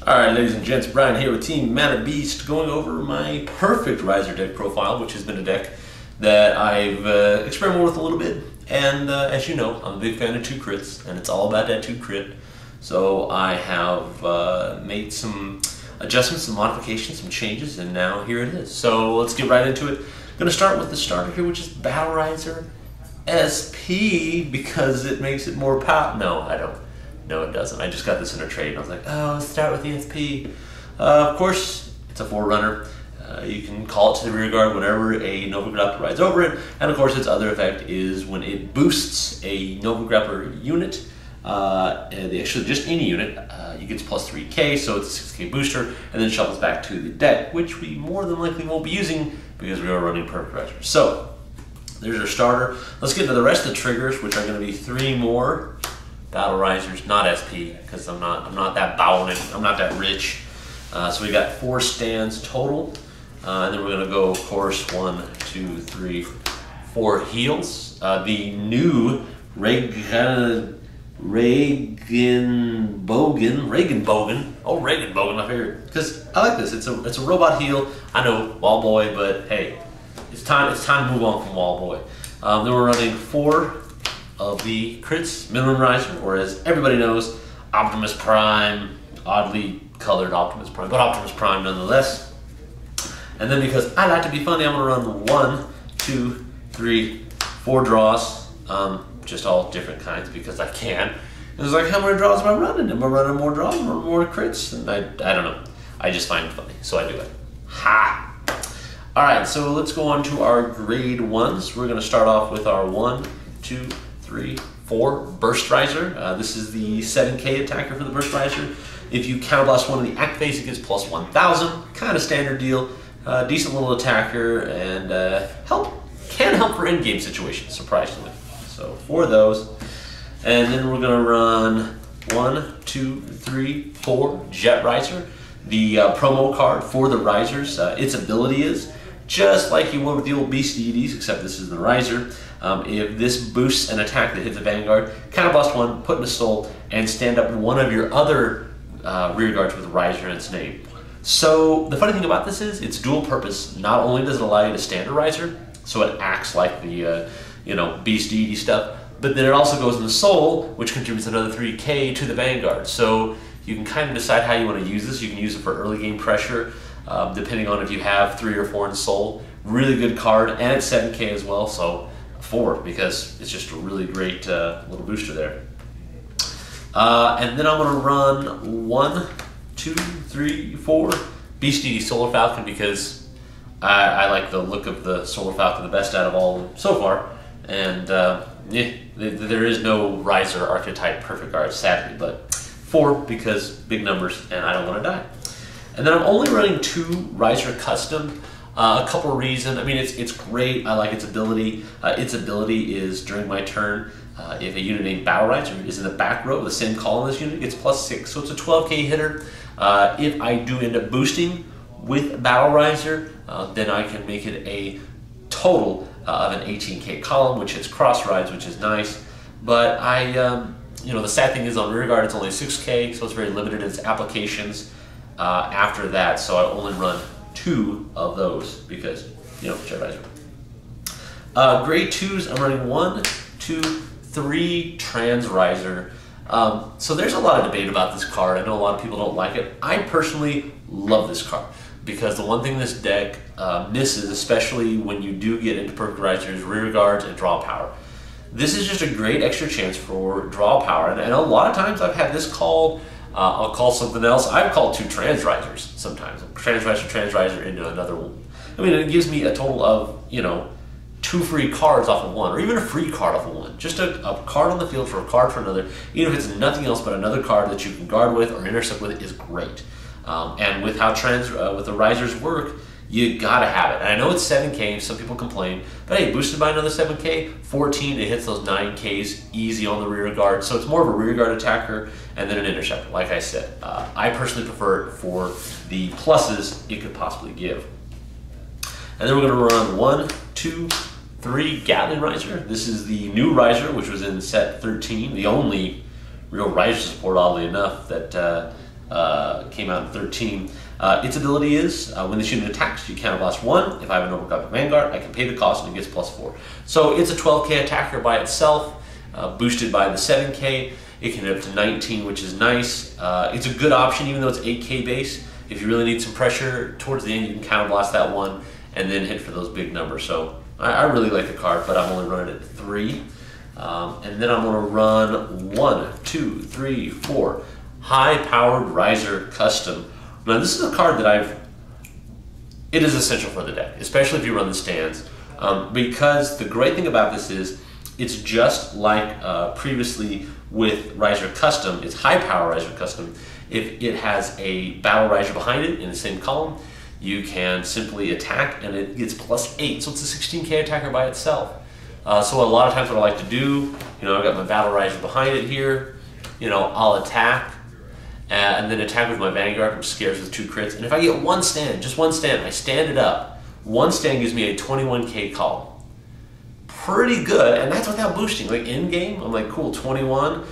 Alright, ladies and gents, Brian here with Team Mana Beast, going over my Perfect Raizer deck profile, which has been a deck that I've experimented with a little bit. And as you know, I'm a big fan of 2 crits, and it's all about that 2 crit. So I have made some adjustments, some modifications, some changes, and now here it is. So let's get right into it. I'm going to start with the starter here, which is Battle Raizer SP, because it makes it more powerful. No, I don't. No, it doesn't. I just got this in a trade, and I was like, oh, let's start with the SP. Of course, it's a forerunner. You can call it to the rear guard whenever a Nova Grappler rides over it, and of course its other effect is when it boosts a Nova Grappler unit, actually just any unit, you get plus 3k, so it's a 6k booster, and then shuffles back to the deck, which we more than likely won't be using because we are running Perfect Raizer. So, there's our starter. Let's get into the rest of the triggers, which are going to be 3 more Battle Raizers, not SP, because I'm not that bowling, I'm not that rich. So we got 4 stands total, and then we're gonna go, of course, 1, 2, 3, 4 heals. The new Reagan Bogan, my favorite, because I like this. It's a robot heal. I know, Wall Boy, but hey, it's time to move on from Wall Boy. Then we're running 4 of the crits, Minimum Raizer, or as everybody knows, Optimus Prime, oddly colored Optimus Prime, but Optimus Prime nonetheless. And then because I like to be funny, I'm gonna run 1, 2, 3, 4 draws, just all different kinds because I can. And it's like, how many draws am I running? Am I running more draws or more crits? And I don't know. I just find it funny, so I do it. Ha! All right, so let's go on to our grade 1s. We're gonna start off with our 1, 2, 3, 4 Burst Raizer. This is the 7k attacker for the Burst Raizer. If you counterblast one of the act phase, it gets plus 1000. Kind of standard deal. Decent little attacker, and can help for in-game situations, surprisingly. So 4 of those. And then we're going to run 1, 2, 3, 4 Jet Raizer. The promo card for the Raizers. Its ability is just like you would with the old Beast Deities, except this is the Raizer. If this boosts an attack that hits a Vanguard, counterblast 1, put in a soul, and stand up one of your other rear guards with Raizer in its name. So the funny thing about this is it's dual purpose. Not only does it allow you to stand a Raizer, so it acts like the Beast Deity stuff, but then it also goes in the soul, which contributes another 3k to the Vanguard. So you can kind of decide how you want to use this. You can use it for early game pressure, depending on if you have 3 or 4 in soul. Really good card, and it's 7k as well, so 4, because it's just a really great little booster there. And then I'm going to run 1, 2, 3, 4 Beast Deity Solar Falcon, because I like the look of the Solar Falcon the best out of all of them so far. And yeah, there is no Raizer archetype Perfect Guard, sadly, but 4 because big numbers and I don't want to die. And then I'm only running 2 Raizer Custom. A couple of reasons. I mean, it's great. I like its ability. Its ability is during my turn, if a unit named Battle Raizer is in the back row of the same column as unit, it's plus 6. So it's a 12k hitter. If I do end up boosting with Battle Raizer, then I can make it a total of an 18k column, which hits cross rides, which is nice. But the sad thing is on rear guard, it's only 6k, so it's very limited in its applications after that. So I only run 2 of those because, Jet Raizer. Grade 2s, I'm running 1, 2, 3 Trans Raizer. So there's a lot of debate about this card. I know a lot of people don't like it. I personally love this card because the one thing this deck misses, especially when you do get into Perfect Raizer, is rear guards and draw power. This is just a great extra chance for draw power, and a lot of times I've had this called, I'll call something else. I've called 2 Trans Raizers sometimes. Trans Raizer into another one. I mean, it gives me a total of, 2 free cards off of 1, or even a free card off of 1. Just a card on the field for a card for another. Even if it's nothing else but another card that you can guard with or intercept with is great. And with how with the Raizers work, you gotta have it. And I know it's 7k, some people complain, but hey, boosted by another 7k, 14, it hits those 9ks easy on the rear guard. So it's more of a rear guard attacker and then an interceptor, like I said. I personally prefer it for the pluses it could possibly give. And then we're gonna run 1, 2, 3 Gatling Raizer. This is the new Raizer, which was in set 13, the only real Raizer support, oddly enough, that came out in 13. Its ability is, when the unit attacks, you counterblast 1. If I have an overclocked Vanguard, I can pay the cost and it gets +4. So it's a 12k attacker by itself, boosted by the 7k. It can hit up to 19, which is nice. It's a good option, even though it's 8k base. If you really need some pressure towards the end, you can counterblast that 1 and then hit for those big numbers. So I really like the card, but I'm only running it at 3. And then I'm going to run 1, 2, 3, 4. High-powered Raizer Custom. Now this is a card that it is essential for the deck, especially if you run the stands, because the great thing about this is it's just like previously with Raizer Custom. It's high-power Raizer Custom. If it has a Battle Raizer behind it in the same column, you can simply attack and it gets +8, so it's a 16k attacker by itself. So a lot of times what I like to do, I've got my Battle Raizer behind it here, I'll attack, and then attack with my Vanguard, which scares with 2 crits. And if I get one stand, just one stand, I stand it up, one stand gives me a 21k column. Pretty good, and that's without boosting. Like in game, I'm like, cool, 21,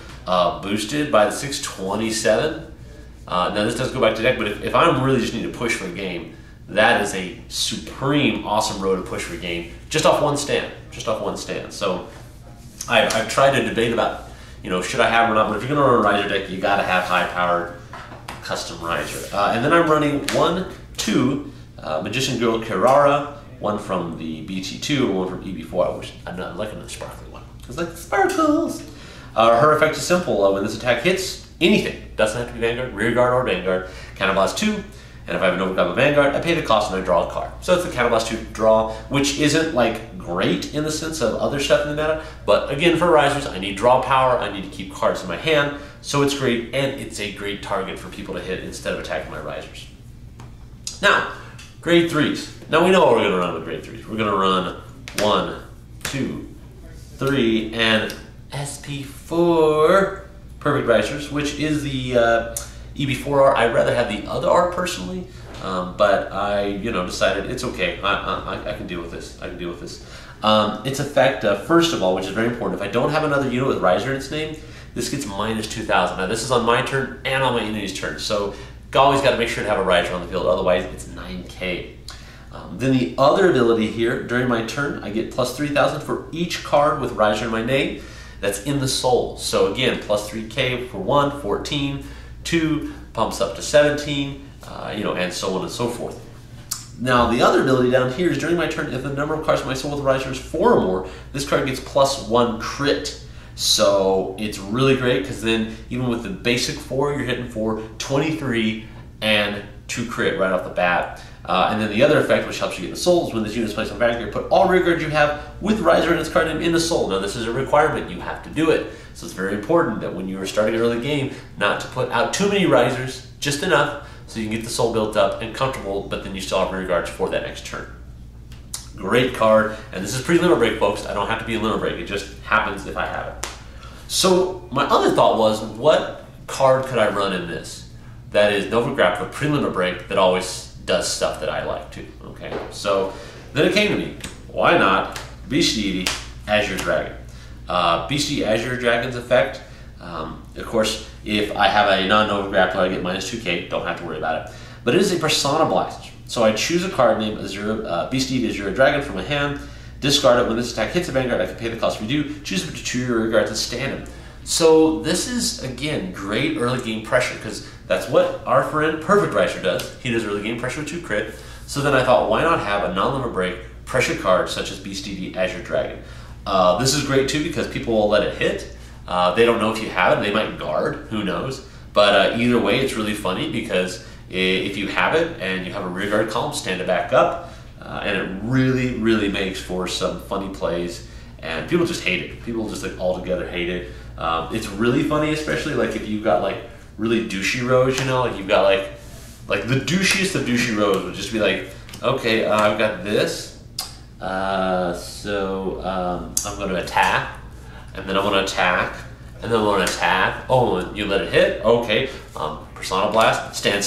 boosted by the 627. Now this does go back to deck, but if I'm really just need to push for a game, that is a supreme awesome road to push for a game, just off one stand, So I've tried to debate about, should I have it or not, but if you're gonna run a Raizer deck, you gotta have high-powered custom Raizer. And then I'm running 1, 2 Magician Girl Kirara, one from the BT2 and one from EB4. I'm not liking the sparkly one, because like sparkles. Her effect is simple. When this attack hits anything, doesn't have to be Vanguard, Rearguard, or Vanguard, counterblast 2. And if I have an overcome Vanguard, I pay the cost and I draw a card. So it's the counterblast 2 draw, which isn't like great in the sense of other stuff in the meta, but again for Raizers, I need draw power, I need to keep cards in my hand, so it's great, and it's a great target for people to hit instead of attacking my Raizers. Now, grade 3s. Now we know what we're going to run with grade 3s. We're going to run 1, 2, 3, and SP4 Perfect Raizers, which is the EB4 art. I'd rather have the other art personally, but I, decided it's okay. I can deal with this. Its effect, first of all, which is very important, if I don't have another unit with Raizer in its name, this gets -2000. Now this is on my turn and on my enemy's turn, so always got to make sure to have a Raizer on the field, otherwise it's 9k. Then the other ability here, during my turn, I get +3000 for each card with Raizer in my name that's in the soul. So again, +3k for 1, 14, 2 pumps up to 17, and so on and so forth. Now the other ability down here is during my turn, if the number of cards in my soul with Raizer is 4 or more, this card gets +1 crit. So it's really great because then even with the basic 4, you're hitting for 23 and 2 crit right off the bat. And then the other effect, which helps you get the souls, when this unit is placed on Vanguard, put all rear guards you have with Raizer in its card name in the soul. Now this is a requirement, you have to do it. So it's very important that when you are starting an early game, not to put out too many Raizers, just enough, so you can get the soul built up and comfortable, but then you still have rear guards for that next turn. Great card, and this is pre-limit break, folks. I don't have to be a limit break, it just happens if I have it. So my other thought was, what card could I run in this that is Nova Grappler pre-limit break that always does stuff that I like too, okay? So then it came to me, why not Beast Deity Azure Dragon? Beast Deity Azure Dragon's effect, of course, if I have a non-Nova Grappler, I get -2k, don't have to worry about it. But it is a Persona Blast. So I choose a card named Beast Deity Azure Dragon from my hand, discard it. When this attack hits a Vanguard, I can pay the cost redo, choose up to 2 rear guards and stand him. So this is, again, great early game pressure, because that's what our friend Perfect Raizer does. He does early game pressure with 2 crit. So then I thought, why not have a non-limit break pressure card such as Beast Deity Azure Dragon? This is great too because people will let it hit. They don't know if you have it, they might guard, who knows. But either way, it's really funny because if you have it and you have a rear guard column, stand it back up. And it really, really makes for some funny plays. And people just hate it. People just like altogether hate it. It's really funny, especially like if you've got like really douchey rows, like you've got like the douchiest of douchey rows would just be like, okay, I've got this. I'm going to attack, and then I'm going to attack, and then I'm going to attack. Oh, and you let it hit? Okay. Persona Blast, stand,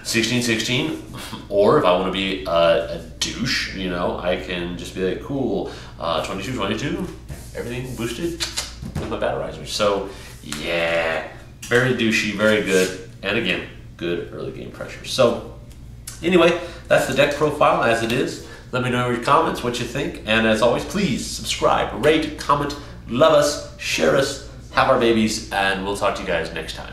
16-16. Or if I want to be a douche, I can just be like, cool, 22-22, everything boosted with my Battle Raizer. So, yeah, Very douchey, very good, and again, good early game pressure. So anyway, that's the deck profile as it is. Let me know in your comments what you think, and as always, please subscribe, rate, comment, love us, share us, have our babies, and we'll talk to you guys next time.